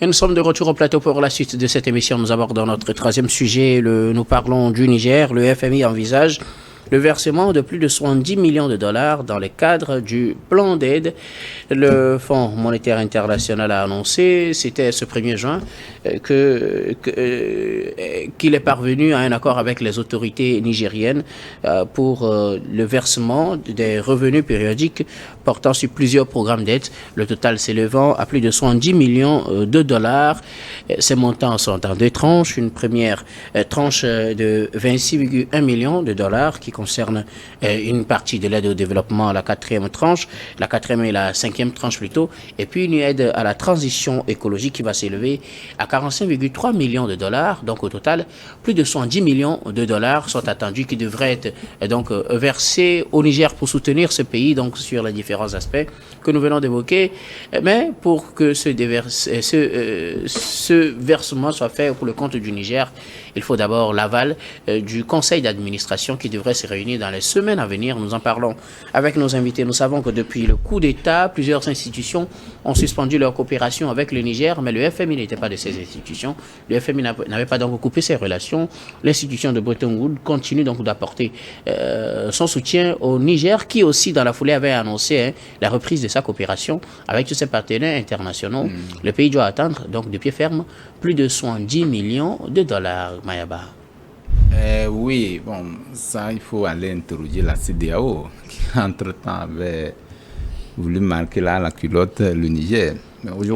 Et nous sommes de retour au plateau pour la suite de cette émission. Nous abordons notre troisième sujet. Nous parlons du Niger. Le FMI envisage le versement de plus de 70 millions de dollars dans le cadre du plan d'aide. Le Fonds monétaire international a annoncé, c'était ce 1er juin, qu'il est parvenu à un accord avec les autorités nigériennes pour le versement des revenus périodiques portant sur plusieurs programmes d'aide, le total s'élevant à plus de 70 millions de dollars. Ces montants sont en deux tranches. Une première tranche de 26,1 millions de dollars qui concerne une partie de l'aide au développement, la quatrième tranche, la quatrième et la cinquième tranche plutôt, et puis une aide à la transition écologique qui va s'élever à 45,3 millions de dollars. Donc au total, plus de 70 millions de dollars sont attendus qui devraient être donc versés au Niger pour soutenir ce pays donc sur les différents aspects que nous venons d'évoquer. Mais pour que ce versement soit fait pour le compte du Niger, il faut d'abord l'aval du conseil d'administration qui devrait se réunir dans les semaines à venir. Nous en parlons avec nos invités. Nous savons que depuis le coup d'État, plusieurs institutions ont suspendu leur coopération avec le Niger, mais le FMI n'était pas de ces institutions. Le FMI n'avait pas donc coupé ses relations. L'institution de Bretton Woods continue donc d'apporter son soutien au Niger, qui aussi dans la foulée avait annoncé la reprise de sa coopération avec tous ses partenaires internationaux. Le pays doit atteindre donc de pied ferme plus de 70 millions de dollars. Mayaba. Oui, bon, ça, il faut aller interroger la CEDEAO, qui entre-temps avait voulu marquer là la culotte le Niger.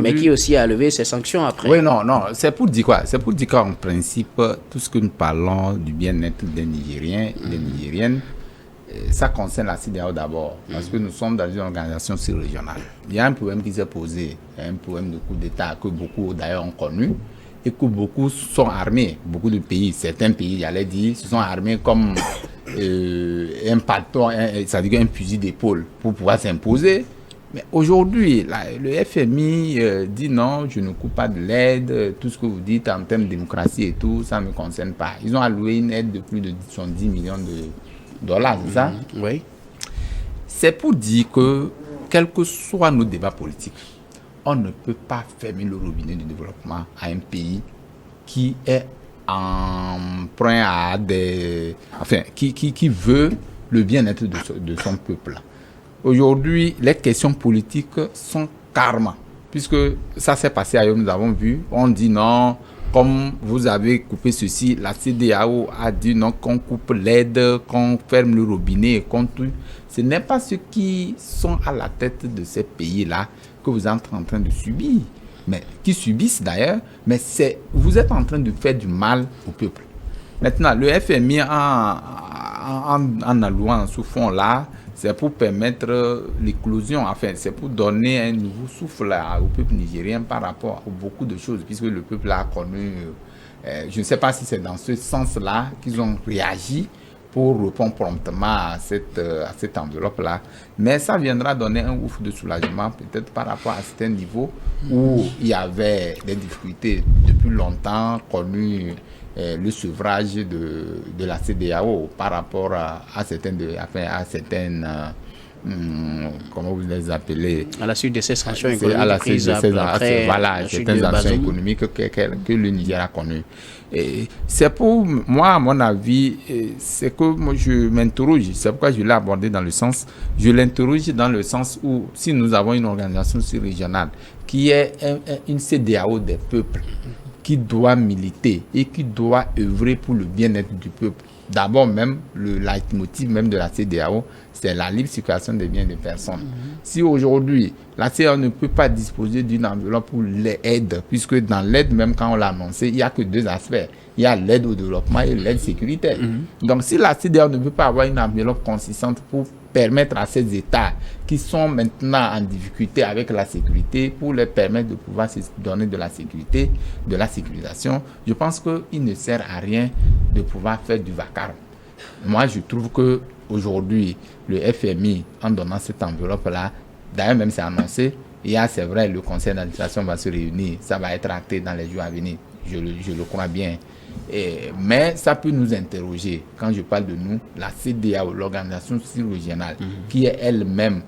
Mais qui aussi a levé ses sanctions après. Oui, non, c'est pour dire quoi? C'est pour dire qu'en principe, tout ce que nous parlons du bien-être des Nigériens et des Nigériennes, ça concerne la CEDEAO d'abord, parce que nous sommes dans une organisation sur-régionale. Il y a un problème qui s'est posé, un problème de coup d'État que beaucoup d'ailleurs ont connu, et que beaucoup sont armés, beaucoup de pays, certains pays, j'allais dire, se sont armés comme un patron, c'est-à-dire un fusil d'épaule pour pouvoir s'imposer. Mais aujourd'hui, le FMI dit non, je ne coupe pas de l'aide, tout ce que vous dites en termes de démocratie et tout, ça ne me concerne pas. Ils ont alloué une aide de plus de 70 millions de dollars, c'est ça? Oui. C'est pour dire que, quels que soient nos débats politiques, on ne peut pas fermer le robinet du développement à un pays qui est emprunt à des... Enfin, qui veut le bien-être de son peuple. Aujourd'hui, les questions politiques sont karma, puisque ça s'est passé ailleurs, nous avons vu, on dit non, comme vous avez coupé ceci, la CEDEAO a dit non, qu'on coupe l'aide, qu'on ferme le robinet, qu'on tout. Ce n'est pas ceux qui sont à la tête de ces pays-là que vous êtes en train de subir, mais qui subissent d'ailleurs, mais vous êtes en train de faire du mal au peuple. Maintenant, le FMI en allouant ce fonds-là, c'est pour permettre l'éclosion, enfin, c'est pour donner un nouveau souffle au peuple nigérien par rapport à beaucoup de choses, puisque le peuple a connu, je ne sais pas si c'est dans ce sens-là qu'ils ont réagi pour répondre promptement à cette enveloppe-là. Mais ça viendra donner un ouf de soulagement, peut-être par rapport à certains niveaux où il y avait des difficultés depuis longtemps connues, le sevrage de la CEDEAO par rapport à certaines comment vous les appelez? À la suite de ces sanctions économiques à la suite de certaines sanctions économiques que le Niger a connues. Et c'est pour moi, à mon avis, c'est que moi je m'interroge, c'est pourquoi je l'ai abordé dans le sens, je l'interroge dans le sens où si nous avons une organisation sur-régionale qui est une CEDEAO des peuples, qui doit militer et qui doit œuvrer pour le bien-être du peuple. D'abord même, le leitmotiv même de la CEDEAO, c'est la libre circulation des biens et des personnes. Si aujourd'hui, la CEDEAO ne peut pas disposer d'une enveloppe pour l'aide, puisque dans l'aide, même quand on l'a annoncé, il n'y a que deux aspects. Il y a l'aide au développement et l'aide sécuritaire. Donc si la CEDEAO ne peut pas avoir une enveloppe consistante pour permettre à ces États qui sont maintenant en difficulté avec la sécurité, pour leur permettre de pouvoir se donner de la sécurité, de la sécurisation, je pense qu'il ne sert à rien de pouvoir faire du vacarme. Moi, je trouve que aujourd'hui, le FMI, en donnant cette enveloppe-là, d'ailleurs même c'est annoncé, c'est vrai, le conseil d'administration va se réunir, ça va être acté dans les jours à venir, je le crois bien. Mais ça peut nous interroger, quand je parle de nous, la CEDEAO, l'organisation sur-régionale, qui est elle-même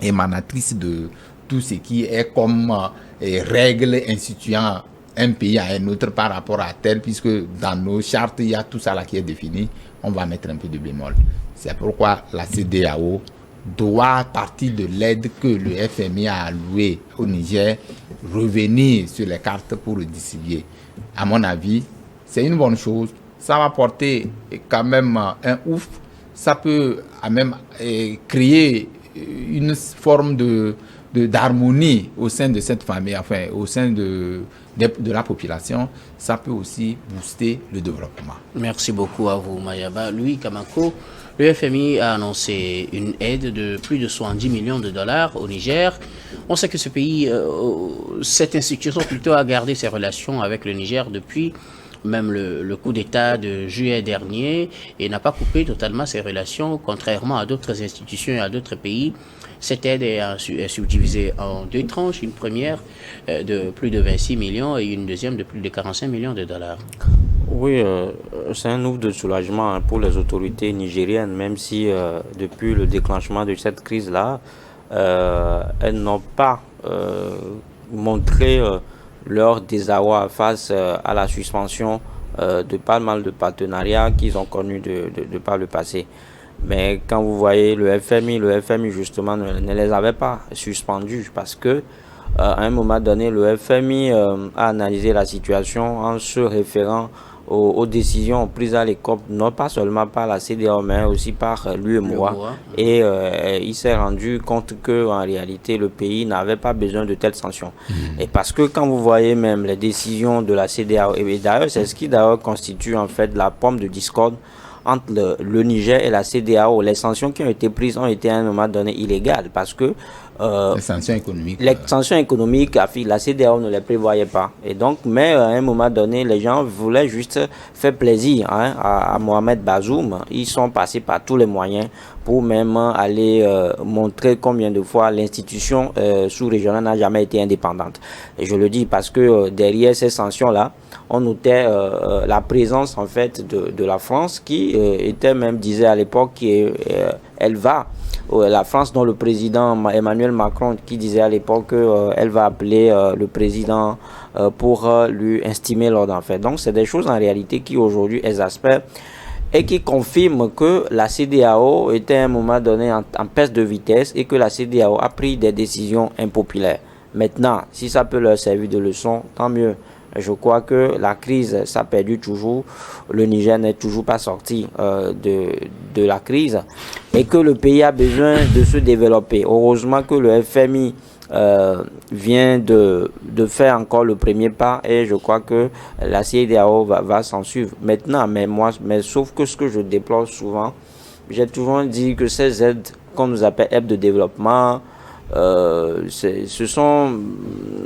émanatrice de tout ce qui est comme règles instituant un pays à un autre par rapport à tel, puisque dans nos chartes, il y a tout ça là qui est défini, on va mettre un peu de bémol. C'est pourquoi la CEDEAO doit partir de l'aide que le FMI a allouée au Niger, revenir sur les cartes pour le distribuer. À mon avis, c'est une bonne chose. Ça va porter quand même un ouf. Ça peut même créer une forme d'harmonie au sein de cette famille, enfin au sein de la population. Ça peut aussi booster le développement. Merci beaucoup à vous, Mayaba. Louis Kamako, le FMI a annoncé une aide de plus de 70 millions de dollars au Niger. On sait que ce pays, cette institution plutôt a gardé ses relations avec le Niger depuis même le coup d'État de juillet dernier et n'a pas coupé totalement ses relations, contrairement à d'autres institutions et à d'autres pays. Cette aide est subdivisée en deux tranches, une première de plus de 26 millions et une deuxième de plus de 45 millions de dollars. Oui, c'est un ouf de soulagement pour les autorités nigériennes, même si depuis le déclenchement de cette crise-là, elles n'ont pas montré leur désarroi face à la suspension de pas mal de partenariats qu'ils ont connus de par le passé. Mais quand vous voyez le FMI justement ne les avait pas suspendus parce que à un moment donné, le FMI a analysé la situation en se référant aux décisions prises à l'époque, non pas seulement par la CEDEAO, mais aussi par l'UEMOA. Et il s'est rendu compte qu'en réalité, le pays n'avait pas besoin de telles sanctions. Et parce que quand vous voyez même les décisions de la CEDEAO, et d'ailleurs, c'est ce qui d'ailleurs constitue en fait la pomme de discorde entre le Niger et la CEDEAO. Les sanctions qui ont été prises ont été à un moment donné illégales parce que les sanctions économiques. Les sanctions économiques, la CEDEAO ne les prévoyait pas. Et donc, mais à un moment donné, les gens voulaient juste faire plaisir à Mohamed Bazoum. Ils sont passés par tous les moyens pour même aller montrer combien de fois l'institution sous-régionale n'a jamais été indépendante. Et je le dis parce que derrière ces sanctions-là, on notait la présence en fait de la France qui était même, disait à l'époque qu'elle va, la France dont le président Emmanuel Macron qui disait à l'époque qu'elle va appeler le président pour lui intimer l'ordre en fait. Donc c'est des choses en réalité qui aujourd'hui exaspèrent et qui confirment que la CEDEAO était à un moment donné en perte de vitesse et que la CEDEAO a pris des décisions impopulaires. Maintenant, si ça peut leur servir de leçon, tant mieux. Je crois que la crise, ça perdure toujours. Le Niger n'est toujours pas sorti de la crise et que le pays a besoin de se développer. Heureusement que le FMI vient de faire encore le premier pas et je crois que la CEDEAO va s'en suivre. Maintenant, mais sauf que ce que je déplore souvent, j'ai toujours dit que ces aides qu'on nous appelle aides de développement, ce sont,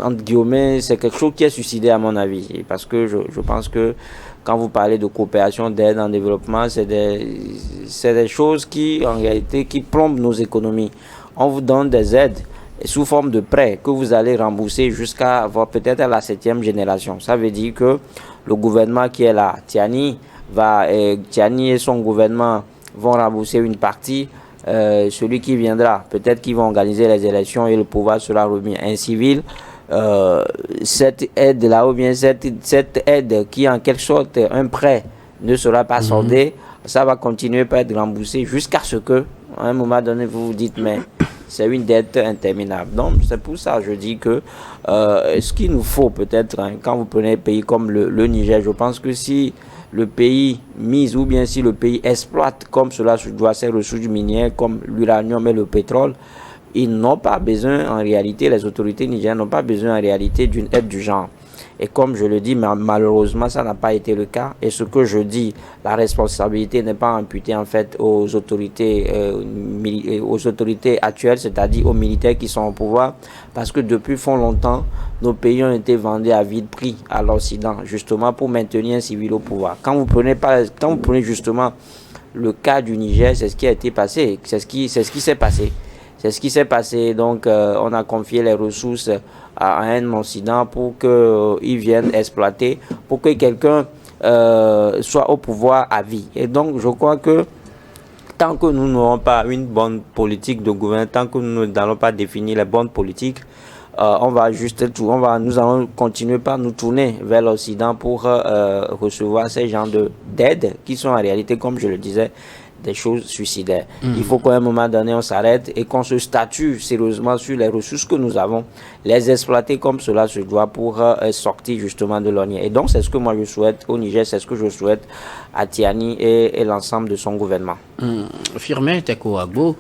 entre guillemets, c'est quelque chose qui est suicidé à mon avis. Parce que je pense que quand vous parlez de coopération, d'aide en développement, c'est des choses qui, en réalité, qui plombent nos économies. On vous donne des aides sous forme de prêts que vous allez rembourser jusqu'à peut-être à la 7e génération. Ça veut dire que le gouvernement qui est là, Tiani et son gouvernement vont rembourser une partie. Celui qui viendra, peut-être qu'ils vont organiser les élections et le pouvoir sera remis à un civil. Cette aide-là, ou bien cette aide qui est en quelque sorte un prêt, ne sera pas soldée, ça va continuer par être remboursé jusqu'à ce que, à un moment donné, vous vous dites, mais c'est une dette interminable. Donc, c'est pour ça que je dis que ce qu'il nous faut peut-être, quand vous prenez un pays comme le Niger, je pense que si le pays mise ou bien si le pays exploite comme cela se doit ses ressources minières comme l'uranium et le pétrole, ils n'ont pas besoin en réalité, les autorités nigériennes n'ont pas besoin en réalité d'une aide du genre. Et comme je le dis, malheureusement, ça n'a pas été le cas. Et ce que je dis, la responsabilité n'est pas imputée en fait aux autorités actuelles, c'est-à-dire aux militaires qui sont au pouvoir, parce que depuis fort longtemps, nos pays ont été vendus à vide prix à l'Occident, justement pour maintenir un civil au pouvoir. Quand vous prenez justement le cas du Niger, c'est ce qui a été passé, c'est ce qui s'est passé. C'est ce qui s'est passé. Donc, on a confié les ressources à un Occident pour qu'ils viennent exploiter, pour que quelqu'un soit au pouvoir à vie. Et donc, je crois que tant que nous n'aurons pas une bonne politique de gouvernement, tant que nous n'allons pas définir les bonnes politiques, nous allons continuer par nous tourner vers l'Occident pour recevoir ces genres d'aides qui sont en réalité, comme je le disais, des choses suicidaires. Il faut qu'à un moment donné, on s'arrête et qu'on se statue sérieusement sur les ressources que nous avons, les exploiter comme cela se doit pour sortir justement de l'ornière. Et donc, c'est ce que moi je souhaite au Niger, c'est ce que je souhaite à Tiani et l'ensemble de son gouvernement. Firmin Teko Agbo,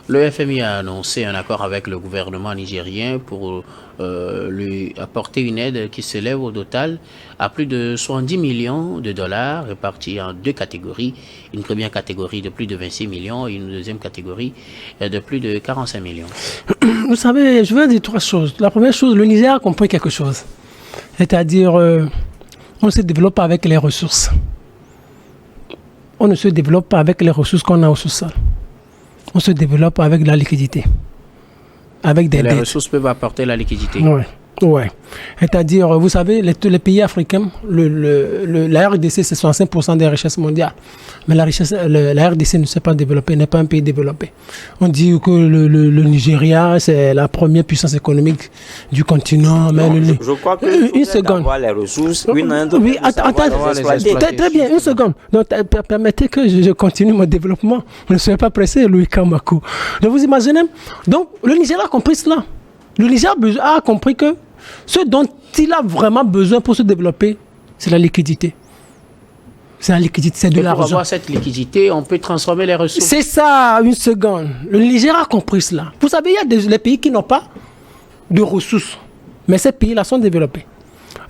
le FMI a annoncé un accord avec le gouvernement nigérien pour lui apporter une aide qui s'élève au total à plus de 70 millions de dollars répartis en deux catégories. Une première catégorie de plus de 26 millions et une deuxième catégorie de plus de 45 millions. Vous savez, je veux dire trois choses. La première chose, le Niger a compris quelque chose. C'est-à-dire, on ne se développe pas avec les ressources. On ne se développe pas avec les ressources qu'on a au sous-sol. On se développe avec de la liquidité. Avec des dettes. Les ressources peuvent apporter la liquidité. Oui. Ouais. C'est-à-dire, vous savez, les pays africains, la RDC, c'est 65% des richesses mondiales. Mais la RDC ne s'est pas développée, n'est pas un pays développé. On dit que le Nigeria, c'est la première puissance économique du continent. Mais je crois que une seconde. Avoir les ressources, oui, très bien, une seconde. Donc, permettez que je continue mon développement. Ne soyez pas pressé, Louis Kamakou. Donc, vous imaginez? Donc, le Nigeria a compris cela. Le Niger a compris que ce dont il a vraiment besoin pour se développer, c'est la liquidité. C'est la liquidité, c'est de l'argent. Pour avoir cette liquidité, on peut transformer les ressources. C'est ça, une seconde. Le Niger a compris cela. Vous savez, il y a des pays qui n'ont pas de ressources. Mais ces pays-là sont développés.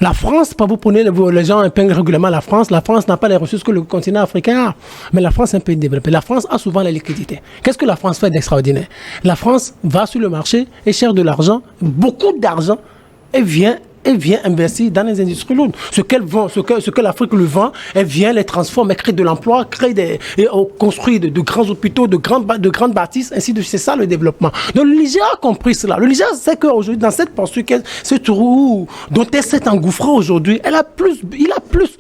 La France, pas vous prenez les gens épinglent régulièrement la France n'a pas les ressources que le continent africain a. Mais la France est un pays développé. La France a souvent la liquidité. Qu'est-ce que la France fait d'extraordinaire? La France va sur le marché et cherche de l'argent, beaucoup d'argent, et vient investir dans les industries lourdes. Ce qu'elle vend, ce que l'Afrique le vend, elle vient, les transforme, elle crée de l'emploi, construit de grands hôpitaux, de grandes bâtisses, ainsi de suite. C'est ça le développement. Donc le Niger a compris cela. Le Niger sait qu'aujourd'hui, dans cette poursuite, ce trou dont elle s'est engouffrée aujourd'hui, il a plus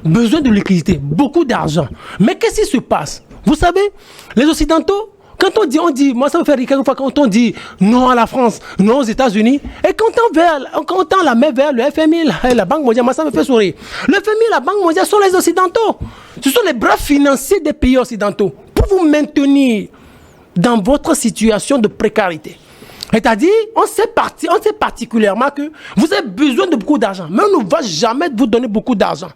besoin de liquidité, beaucoup d'argent. Mais qu'est-ce qui se passe? Vous savez, les Occidentaux, quand on dit, moi ça me fait rire quand on dit non à la France, non aux États-Unis, et quand on tend la main vers le FMI et la Banque mondiale, moi ça me fait sourire. Le FMI et la Banque mondiale sont les Occidentaux. Ce sont les bras financiers des pays occidentaux pour vous maintenir dans votre situation de précarité. C'est-à-dire, on sait particulièrement que vous avez besoin de beaucoup d'argent, mais on ne va jamais vous donner beaucoup d'argent.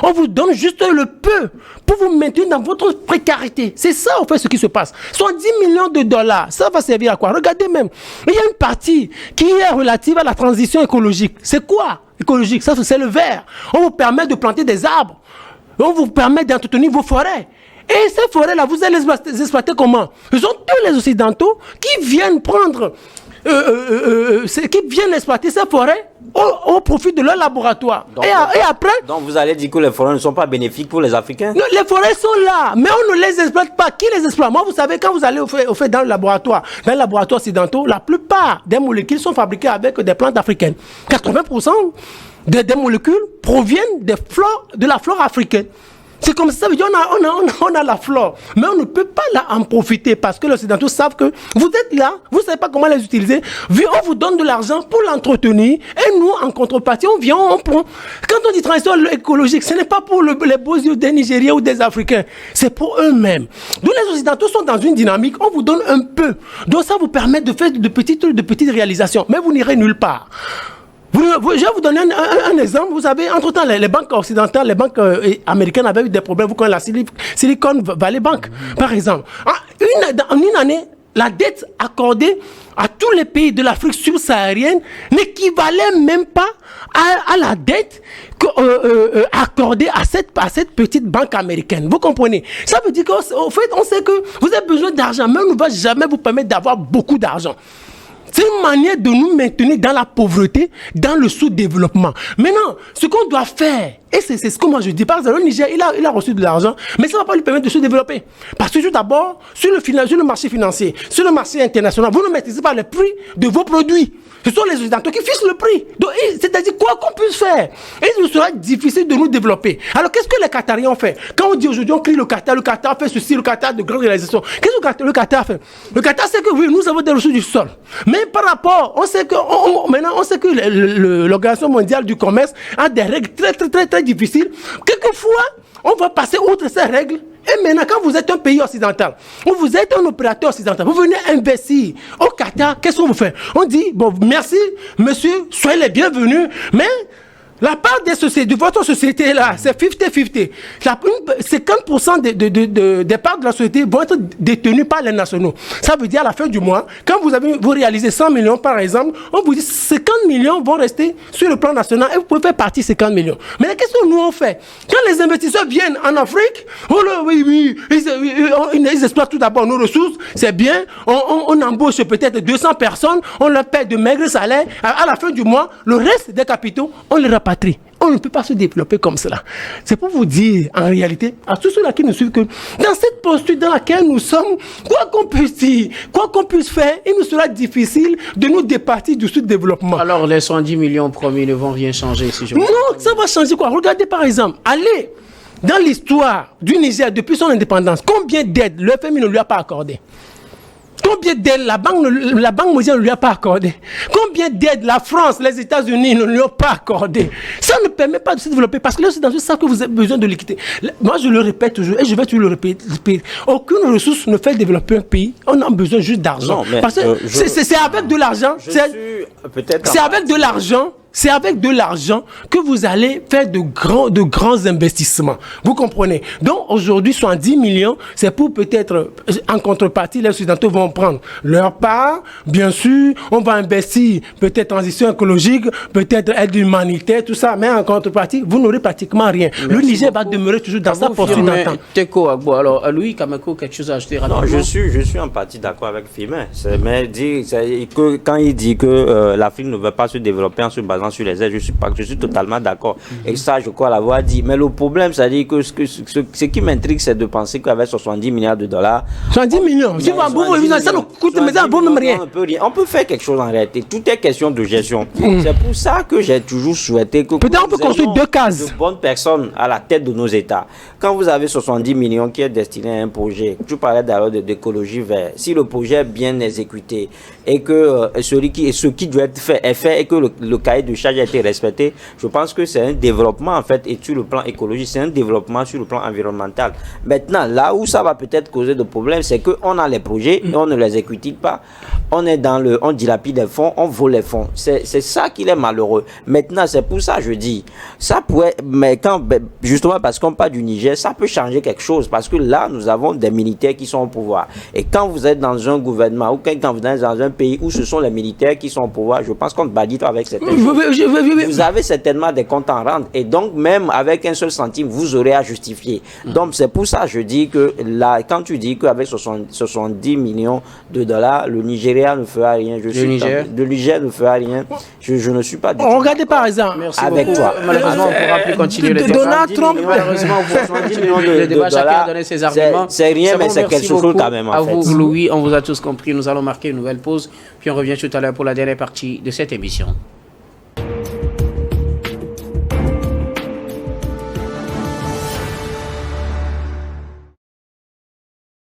On vous donne juste le peu pour vous maintenir dans votre précarité. C'est ça, en fait, ce qui se passe. 70 millions de dollars, ça va servir à quoi? Regardez même, il y a une partie qui est relative à la transition écologique. C'est quoi écologique? Ça, c'est le vert. On vous permet de planter des arbres. On vous permet d'entretenir vos forêts. Et ces forêts-là, vous allez les exploiter comment? Ce sont tous les Occidentaux qui viennent prendre, qui viennent exploiter ces forêts au profit de leur laboratoire. Donc, et après... Donc vous allez dire que les forêts ne sont pas bénéfiques pour les Africains? Non, les forêts sont là, mais on ne les exploite pas. Qui les exploite? Moi, vous savez, quand vous allez au fait dans le laboratoire occidentaux, la plupart des molécules sont fabriquées avec des plantes africaines. 80% des molécules proviennent de la flore africaine. C'est comme ça, on a la flore, mais on ne peut pas en profiter parce que les Occidentaux savent que vous êtes là, vous ne savez pas comment les utiliser. On vous donne de l'argent pour l'entretenir et nous, en contrepartie, on vient, on prend. Quand on dit transition écologique, ce n'est pas pour les beaux yeux des Nigériens ou des Africains, c'est pour eux-mêmes. Donc les Occidentaux sont dans une dynamique, on vous donne un peu. Donc ça vous permet de faire de petites réalisations, mais vous n'irez nulle part. Je vais vous donner un exemple. Vous savez, entre-temps, les banques occidentales, les banques américaines avaient eu des problèmes. Vous connaissez la Silicon Valley Bank, par exemple. En une année, la dette accordée à tous les pays de l'Afrique subsaharienne n'équivalait même pas à la dette accordée à cette petite banque américaine. Vous comprenez? Ça veut dire qu'au fait, on sait que vous avez besoin d'argent, mais on ne va jamais vous permettre d'avoir beaucoup d'argent. C'est une manière de nous maintenir dans la pauvreté, dans le sous-développement. Maintenant, ce qu'on doit faire, Et c'est ce que moi je dis. Par exemple, le Niger, il a reçu de l'argent, mais ça ne va pas lui permettre de se développer. Parce que tout d'abord, sur le marché financier, sur le marché international, vous ne maîtrisez pas le prix de vos produits. Ce sont les Occidentaux qui fixent le prix. Donc, c'est-à-dire quoi qu'on puisse faire. Et il sera difficile de nous développer. Alors, qu'est-ce que les Qataris ont fait? Quand on dit aujourd'hui, on crie le Qatar fait ceci, le Qatar de grande réalisation. Qu'est-ce que le Qatar fait? Le Qatar sait que oui, nous avons des ressources du sol. Mais par rapport, on sait que, maintenant, on sait que l'Organisation mondiale du commerce a des règles très, très, très, très difficiles. Quelquefois, on va passer outre ces règles. Et maintenant, quand vous êtes un pays occidental, ou vous êtes un opérateur occidental, vous venez investir au Qatar, qu'est-ce qu'on vous fait? On dit, bon, merci, monsieur, soyez les bienvenus, mais la part des sociétés, de votre société là, c'est 50-50. 50% des parts de la société vont être détenues par les nationaux. Ça veut dire à la fin du mois, quand vous réalisez 100 millions par exemple, on vous dit 50 millions vont rester sur le plan national et vous pouvez faire partie de 50 millions. Mais qu'est-ce que nous on fait? Quand les investisseurs viennent en Afrique, ils exploitent tout d'abord nos ressources, c'est bien, on embauche peut-être 200 personnes, on leur paie de maigres salaires, à la fin du mois, le reste des capitaux, on les rapatrie. On ne peut pas se développer comme cela. C'est pour vous dire, en réalité, à tous ceux-là qui nous suivent, que dans cette posture dans laquelle nous sommes, quoi qu'on puisse dire, quoi qu'on puisse faire, il nous sera difficile de nous départir du sous-développement. Alors, les 110 millions promis ne vont rien changer, si je Non, ça va changer quoi? Regardez par exemple, allez dans l'histoire du Niger depuis son indépendance, combien d'aides le FMI ne lui a pas accordé? Combien d'aides la Banque mondiale ne lui a pas accordé? Combien d'aides la France, les États-Unis ne lui ont pas accordé? Ça ne permet pas de se développer parce que là, c'est dans ça que vous avez besoin de liquider. Moi, je le répète toujours et je vais toujours le répéter. Aucune ressource ne fait développer un pays. On a besoin juste d'argent. Parce que c'est avec de l'argent. C'est avec de l'argent. C'est avec de l'argent que vous allez faire de grands investissements. Vous comprenez? Donc, aujourd'hui, 70 millions, c'est pour peut-être, en contrepartie, les Occidentaux vont prendre leur part. Bien sûr, on va investir peut-être transition écologique, peut-être aide humanitaire, tout ça. Mais en contrepartie, vous n'aurez pratiquement rien. Merci le Niger beaucoup. Va demeurer toujours dans sa posture d'entente. Teko Agbo, alors, Louis Kameko, quelque chose à ajouter rapidement? Non, je suis en partie d'accord avec Firmin. Mais quand il dit que l'Afrique ne veut pas se développer en se basant sur les aides, je suis totalement d'accord. Et ça, je crois l'avoir dit. Mais le problème, c'est-à-dire que ce qui m'intrigue, c'est de penser qu'avec 70 milliards de dollars... 70 millions, ça nous coûte, mais ça ne vaut même rien. On peut faire quelque chose en réalité. Tout est question de gestion. C'est pour ça que j'ai toujours souhaité que... Peut-être on peut construire 2 cases. De bonnes personnes à la tête de nos États. Quand vous avez 70 millions qui est destiné à un projet, tu parlais d'ailleurs d'écologie verte, si le projet est bien exécuté et que ce qui doit être fait est fait et que le cahier de charge a été respecté, je pense que c'est un développement en fait, et sur le plan écologique, c'est un développement sur le plan environnemental. Maintenant, là où ça va peut-être causer de problèmes, c'est qu'on a les projets et on ne les exécute pas. On dilapide les fonds, on vole les fonds. C'est ça qui est malheureux. Maintenant, c'est pour ça que je dis, ça pourrait, mais justement parce qu'on parle du Niger, ça peut changer quelque chose, parce que là, nous avons des militaires qui sont au pouvoir. Et quand vous êtes dans un gouvernement, ou quand vous êtes dans un pays où ce sont les militaires qui sont au pouvoir, je pense qu'on ne badit pas avec certaines choses. Vous avez certainement des comptes à rendre, et donc même avec un seul centime, vous aurez à justifier. Donc c'est pour ça que je dis que là, quand tu dis qu'avec 70 millions de dollars, le Nigeria ne fera rien, le Niger ne fera rien, je ne suis pas du tout. Regardez par exemple, merci avec beaucoup. toi. Malheureusement, on ne pourra plus continuer le débat. Donald Trump, Malheureusement, le débat, chacun a donné ses arguments. C'est rien, mais c'est quelque chose quand même. À vous, Louis, on vous a tous compris. Nous allons marquer une nouvelle pause, puis on revient tout à l'heure pour la dernière partie de cette émission.